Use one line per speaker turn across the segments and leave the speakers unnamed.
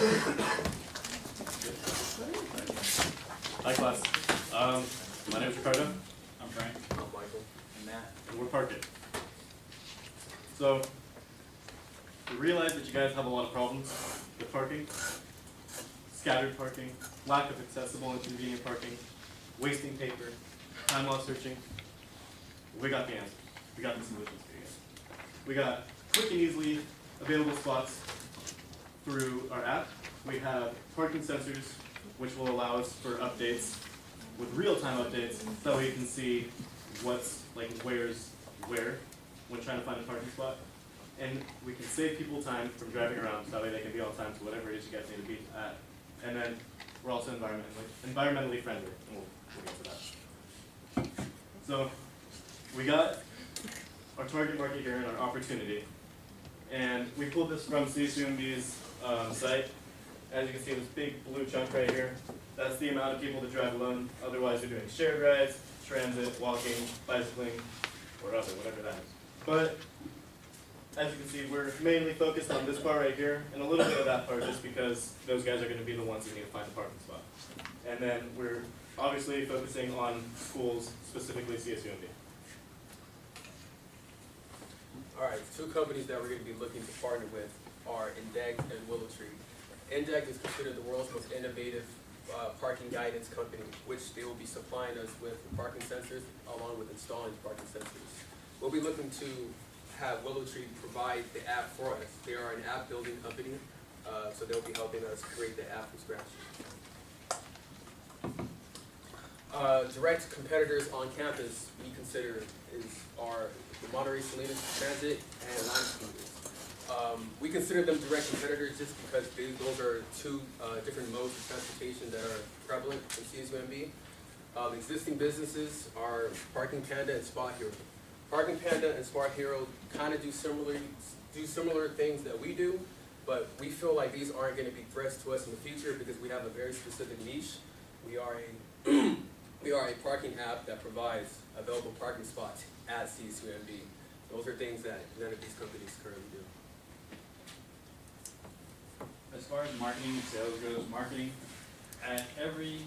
Hi class. My name is Ricardo.
I'm Frank.
I'm Michael.
And Matt.
And we're Parkit. So, we realize that you guys have a lot of problems with parking. Scattered parking, lack of accessible and convenient parking, wasting paper, time lost searching. We got the answer. We got the solutions for you guys. We got quick and easily available spots through our app. We have parking sensors, which will allow us for updates with real-time updates, so we can see what's like where's where when trying to find a parking spot. And we can save people time from driving around, so that way they can be on time to whatever it is you guys need to be at. And then we're also environmentally friendly, and we'll get to that. So we got our target market here and our opportunity, and we pulled this from CSUMB's site. As you can see, this big blue chunk right here, that's the amount of people that drive alone. Otherwise, they're doing shared rides, transit, walking, bicycling, or other, whatever that is. But as you can see, we're mainly focused on this part right here, and a little bit of that part just because those guys are going to be the ones who need to find a parking spot. And then we're obviously focusing on schools, specifically CSUMB.
Alright, two companies that we're going to be looking to partner with are Indect and WillowTree. Indect is considered the world's most innovative parking guidance company, which they will be supplying us with parking sensors along with installing parking sensors. We'll be looking to have WillowTree provide the app for us. They are an app building company, so they'll be helping us create the app from scratch. Direct competitors on campus we consider are the Monterey Salinas Transit and Lime Scooters. We consider them direct competitors just because those are two different modes of transportation that are prevalent in CSUMB. Existing businesses are Parking Panda and Spot Hero. Parking Panda and Spot Hero kind of do similar things that we do, but we feel like these aren't going to be threats to us in the future because we have a very specific niche. We are a parking app that provides available parking spots at CSUMB. Those are things that none of these companies currently do.
As far as marketing and sales goes, marketing, at every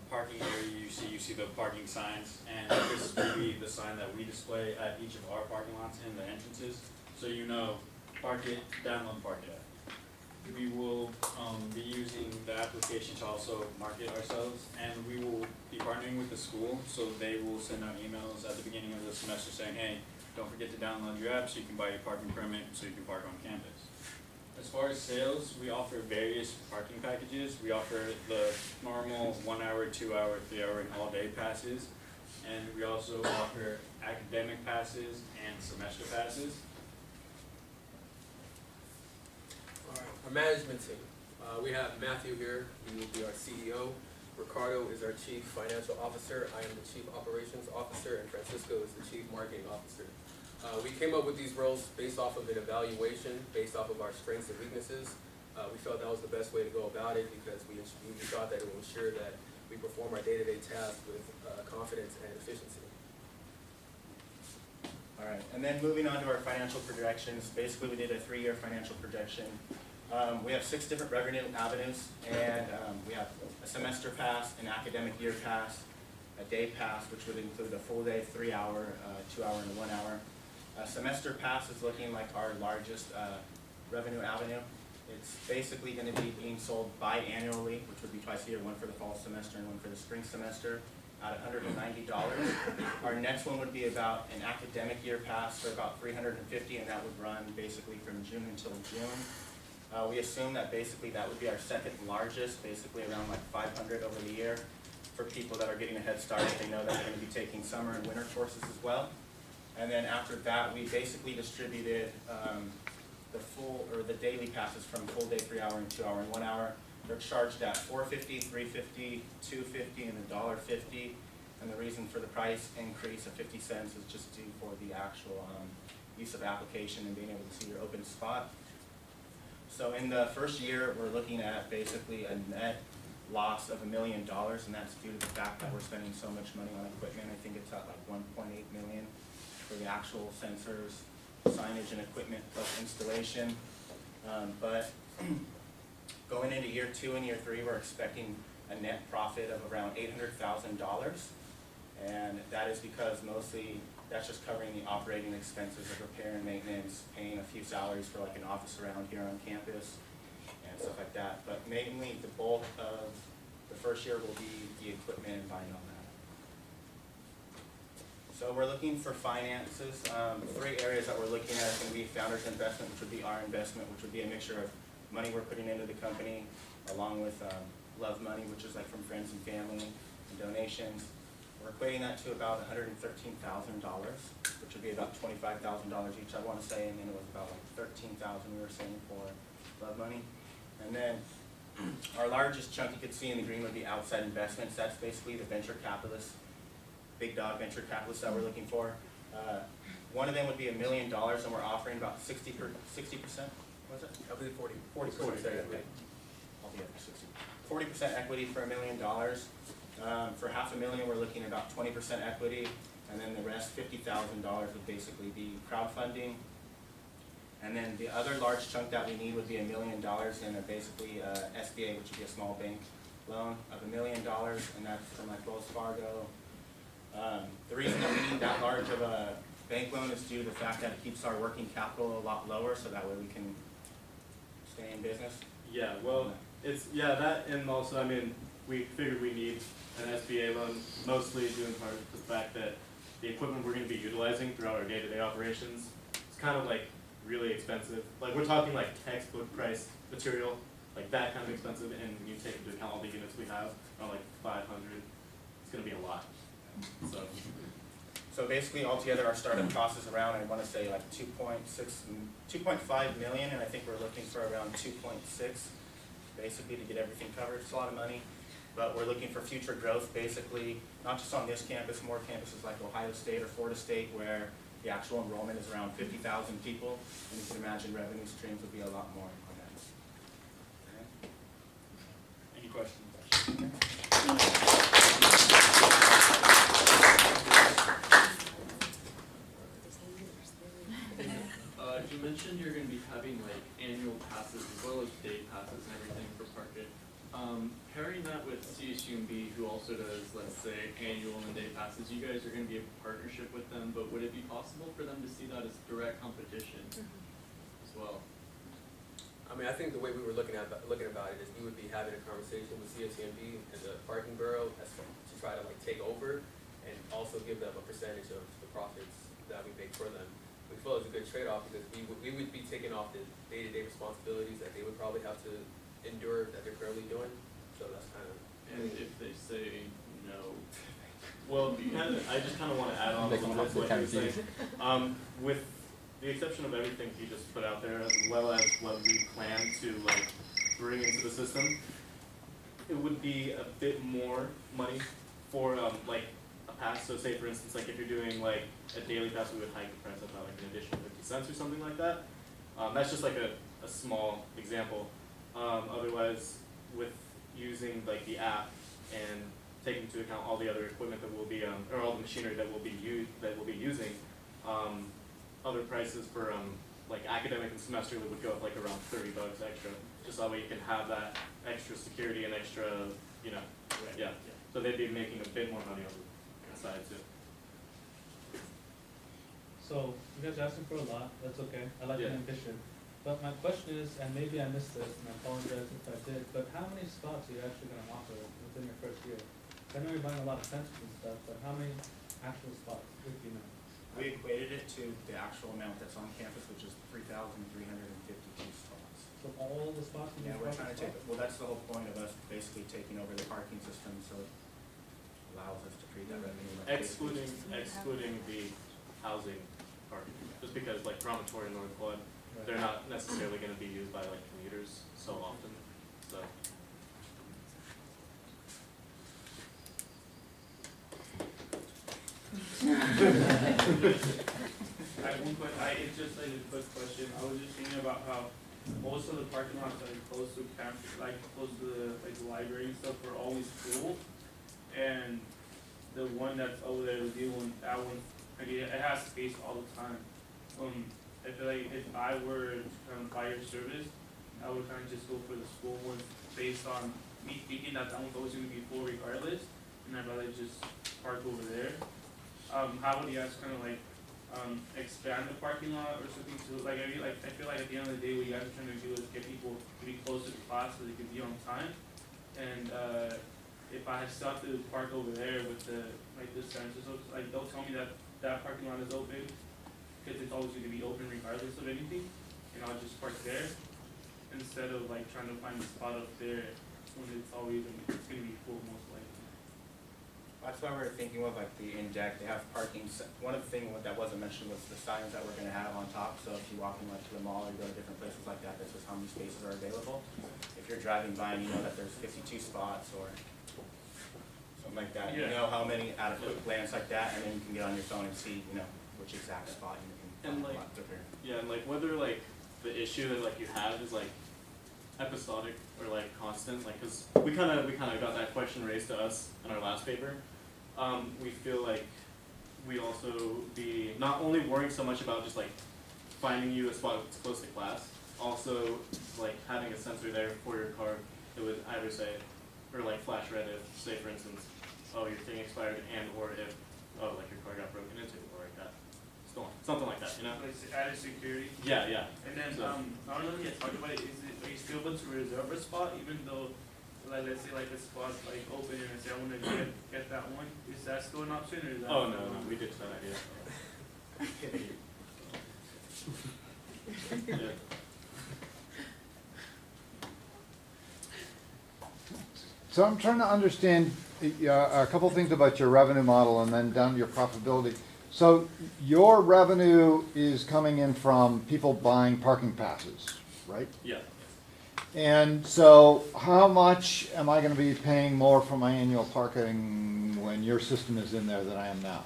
parking area you see the parking signs, and this will be the sign that we display at each of our parking lots in the entrances, so you know, Parkit, download Parkit app. We will be using the application to also market ourselves, and we will be partnering with the school, so they will send out emails at the beginning of the semester saying, hey, don't forget to download your app so you can buy your parking permit so you can park on campus. As far as sales, we offer various parking packages. We offer the normal 1 hour, 2 hour, 3 hour, and all day passes. And we also offer academic passes and semester passes.
Alright, our management team. We have Matthew here, he will be our CEO. Ricardo is our Chief Financial Officer. I am the Chief Operations Officer, and Francisco is the Chief Marketing Officer. We came up with these roles based off of an evaluation, based off of our strengths and weaknesses. We felt that was the best way to go about it because we thought that it will ensure that we perform our day-to-day tasks with confidence and efficiency.
All right, and then moving on to our financial projections. Basically, we did a 3-year financial projection. We have 6 different revenue avenues, and we have a semester pass, an academic year pass, a day pass, which would include a full day, 3 hour, 2 hour, and a 1 hour. Semester pass is looking like our largest revenue avenue. It's basically going to be being sold biannually, which would be twice a year, one for the fall semester and one for the spring semester, at $190. Our next one would be about an academic year pass for about $350, and that would run basically from June until June. We assume that basically that would be our second largest, basically around like 500 over the year for people that are getting a head start. They know that they're going to be taking summer and winter courses as well. And then after that, we basically distributed the daily passes from full day, 3 hour, and 2 hour, and 1 hour. They're charged at $450, $350, $250, and $1.50. And the reason for the price increase of 50 cents is just due for the actual use of application and being able to see your open spot. So in the first year, we're looking at basically a net loss of $1 million, and that's due to the fact that we're spending so much money on equipment. I think it's at like $1.8 million for the actual sensors, signage, and equipment plus installation. But going into year 2 and year 3, we're expecting a net profit of around $800,000. And that is because mostly that's just covering the operating expenses of repair and maintenance, paying a few salaries for like an office around here on campus and stuff like that. But mainly the bulk of the first year will be the equipment and buying all that. So we're looking for finances. 3 areas that we're looking at is going to be founder's investment, which would be our investment, which would be a mixture of money we're putting into the company, along with love money, which is like from friends and family and donations. We're equating that to about $113,000, which would be about $25,000 each, I want to say, and then it was about like $13,000 we were saying for love money. And then our largest chunk you could see in the green would be outside investments. That's basically the venture capitalists, big dog venture capitalists that we're looking for. One of them would be $1 million, and we're offering about 60%. Was it?
I believe 40.
40%. Okay. All the other 60. 40% equity for $1 million. For $500,000, we're looking at about 20% equity, and then the rest, $50,000, would basically be crowdfunding. And then the other large chunk that we need would be $1 million in basically SBA, which would be a small bank loan of $1 million, and that's from like Wells Fargo. The reason that we need that large of a bank loan is due to the fact that it keeps our working capital a lot lower, so that way we can stay in business.
Yeah, well, that, and also, I mean, we figured we need an SBA loan, mostly due in part to the fact that the equipment we're gonna be utilizing throughout our day-to-day operations is kind of like really expensive. Like, we're talking like textbook price material, like that kind of expensive, and when you take into account all the units we have, around like 500, it's gonna be a lot, so.
So basically, altogether, our startup cost is around, I want to say like 2.5 million, and I think we're looking for around 2.6, basically to get everything covered. It's a lot of money, but we're looking for future growth, basically, not just on this campus, more campuses like Ohio State or Florida State, where the actual enrollment is around 50,000 people, and you can imagine revenue streams would be a lot more on that.
Any questions?
You mentioned you're going to be having like annual passes as well as day passes and everything for Parkit. Pairing that with CSUMB, who also does, let's say, annual and day passes, you guys are going to be a partnership with them, but would it be possible for them to see that as direct competition as well?
I mean, I think the way we were looking about it is we would be having a conversation with CSCMB and the parking bureau to try to like take over and also give them a percentage of the profits that we make for them. We feel it's a good trade-off because we would be taking off the day-to-day responsibilities that they would probably have to endure that they're currently doing. So that's kind of.
And if they say no,
Well, I just kind of want to add on a little bit to what you were saying. With the exception of everything he just put out there, as well as what we plan to like bring into the system, it would be a bit more money for like a pass. So say for instance, like if you're doing like a daily pass, we would hike the price up by like an additional 50 cents or something like that. That's just like a small example. Otherwise, with using like the app and taking into account all the other equipment that we'll be or all the machinery that we'll be using, other prices for like academic and semester would go up like around $30 extra, just that way you can have that extra security and extra, you know, yeah. So they'd be making a bit more money on the side too.
So you guys are asking for a lot, that's okay, I like the
Yeah.
ambition. But my question is, and maybe I missed this, and I apologize if I did, but how many spots are you actually gonna offer within your first year? I know you're buying a lot of fences and stuff, but how many actual spots, if you know?
We equated it to the actual amount that's on campus, which is 3,352 spots.
So all the spots in
Yeah,
your
we're trying to take,
spots?
well, that's the whole point of us basically taking over the parking system, so it allows us to treat that revenue like.
Excluding the housing parking, just because like Promontory and North Quad,
Right.
they're not necessarily gonna be used by like commuters so often, so.
It's just like a quick question. I was just thinking about how most of the parking lots that are close to campus, like close to the library and stuff, are always full. And the one that's over there, the new one, that one, I mean, it has space all the time. I feel like if I were to buy your service, I would kind of just go for the school ones based on me thinking that one's always gonna be full regardless, and I'd rather just park over there. How would you guys kind of like, expand the parking lot or something to, like, I feel like at the end of the day, what you guys are trying to do is get people to be closer to class so they can be on time. And, if I still have to park over there with the, like, the sensors, like, they'll tell me that that parking lot is open, cause it's always gonna be open regardless of anything, and I'll just park there, instead of like trying to find a spot up there when it's it's gonna be full most likely.
That's why we're thinking of like the in-deck, they have parking, one of the things that wasn't mentioned was the signs that we're gonna have on top, so if you walk in like to the mall or go to different places like that, this is how many spaces are available. If you're driving by and you know that there's 52 spots or something like that, you
Yeah.
know how many at a quick glance like that, and then you can get on your phone and see, you know, which exact spot you can
And,
find a
like,
lot different.
Yeah, and like whether like the issue that like you have is like episodic or like constant, like because we kind of got that question raised to us in our last paper. We feel like we'd also be not only worrying so much about just like finding you a spot that's close to class, also like having a sensor there for your car that would either say or like flash red if, say for instance, oh your thing expired, and or if like your car got broken into or like that. Something like that, you know?
Like added security.
Yeah, yeah.
And then,
So-
not only yet talked about it, are you still able to reserve a spot even though, like, let's say like a spot's like open and I say I wanna get that one, is that still an option or is that?
Oh, no, we ditched that idea. Yeah.
So I'm trying to understand a couple things about your revenue model and then down to your profitability. So your revenue is coming in from people buying parking passes, right?
Yeah.
And so how much am I gonna be paying more for my annual parking when your system is in there than I am now?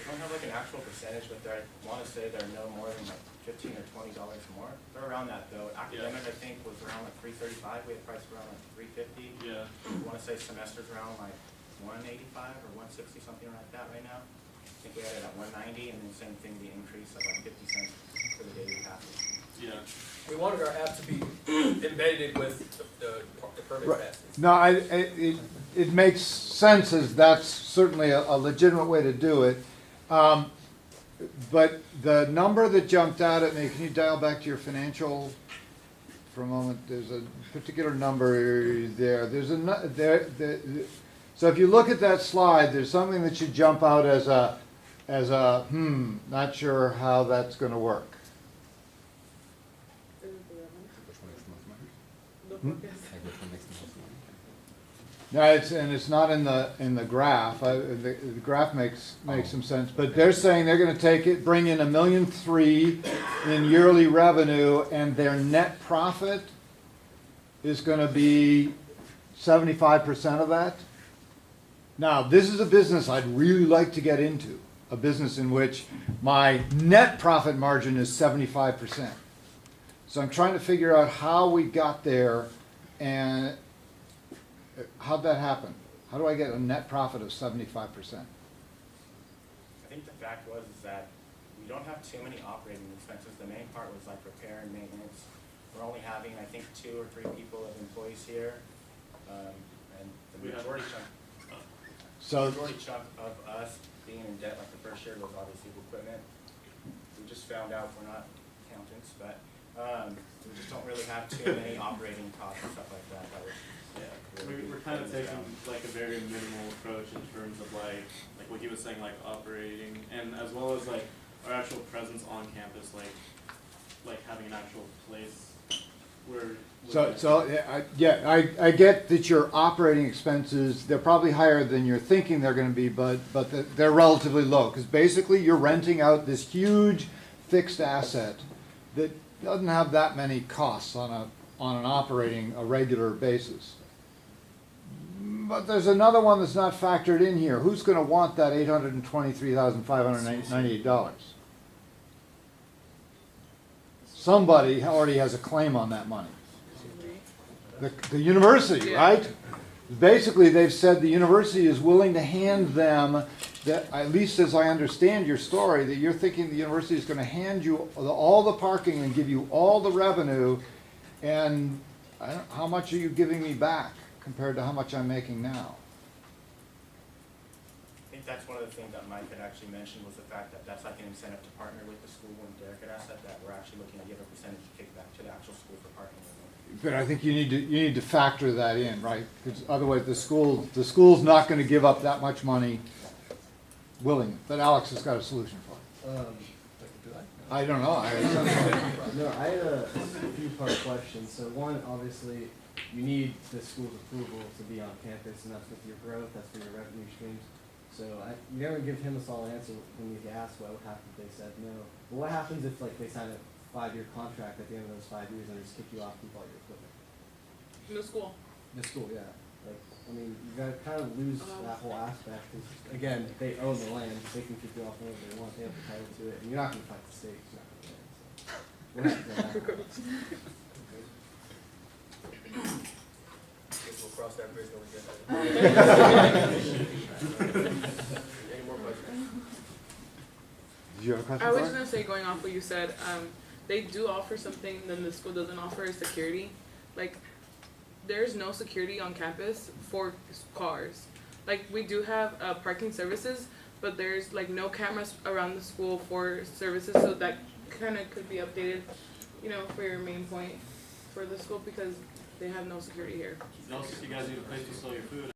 We don't have like an actual percentage, but I wanna say they're no more than like $15 or $20 more. They're around that though. Academic, I think, was around like $335, we had priced around like $350.
Yeah.
I wanna say semesters around like $185 or $160, something like that right now. I think we had it at $190, and then same thing, the increase of like 50 cents for the daily passes.
Yeah.
We wanted our app to be embedded with the permit
Right.
passes.
No, it makes sense as that's certainly a legitimate way to do it. But the number that jumped out at me, can you dial back to your financial for a moment? There's a particular number there. There's so if you look at that slide, there's something that should jump out as a not sure how that's gonna work. No, it's not in the graph. The graph makes some sense, but they're saying they're going to bring in $1.3 million in yearly revenue, and their net profit is going to be 75% of that. Now, this is a business I'd really like to get into, a business in which my net profit margin is 75%. So I'm trying to figure out how we got there and how'd that happen? How do I get a net profit of 75%?
I think the fact was is that we don't have too many operating expenses. The main part was like repair and maintenance. We're only having, I think, 2 or 3 people of employees here, and
We
the
have-
majority chunk,
So,
of us being in debt like the first year was obviously the equipment. We just found out we're not accountants, but we just don't really have too many operating costs and stuff like that. That was really
We're kind of
putting us
taking
down.
like a very minimal approach in terms of like what he was saying, like operating, and as well as like our actual presence on campus, like having an actual place where.
I get that your operating expenses, they're probably higher than you're thinking they're gonna be, but they're relatively low, because basically you're renting out this huge fixed asset that doesn't have that many costs on a regular basis. But there's another one that's not factored in here. Who's gonna want that $823,598? Somebody already has a claim on that money. The university, right? Basically, they've said the university is willing to hand them, that, at least as I understand your story, that you're thinking the university is gonna hand you all the parking and give you all the revenue, and how much are you giving me back compared to how much I'm making now?
I think that's one of the things that Mike had actually mentioned was the fact that that's like an incentive to partner with the school, when Derek had asked that we're actually looking to give a percentage kickback to the actual school for parking.
But I think you need to factor that in, right? Because otherwise the school's not gonna give up that much money willingly. But Alex has got a solution for it. I don't know.
No, I had a few-part question. So one, obviously, you need the school's approval to be on campus, and that's with your growth, that's for your revenue streams. So you never give him a solid answer when you ask what would happen if they said no. But what happens if like they sign a 5-year contract at the end of those 5 years and they just kick you off, keep all your equipment?
No school.
The school, yeah. Like, I mean, you gotta kind of lose that whole aspect, because again, they own the land, they can kick you off whenever they want, they have the title to it, and you're not gonna fight the state, you're not gonna win, so. What happens when that happens?
Guess we'll cross that bridge when we get there. Any more questions?
Did you have a question
I
for
was
her?
gonna say, going off what you said, they do offer something that the school doesn't offer, is security. Like, there's no security on campus for cars. Like, we do have parking services, but there's like no cameras around the school for services, so that kind of could be updated, you know, for your main point for the school, because they have no security here.
Also, if you guys need a place to store your food,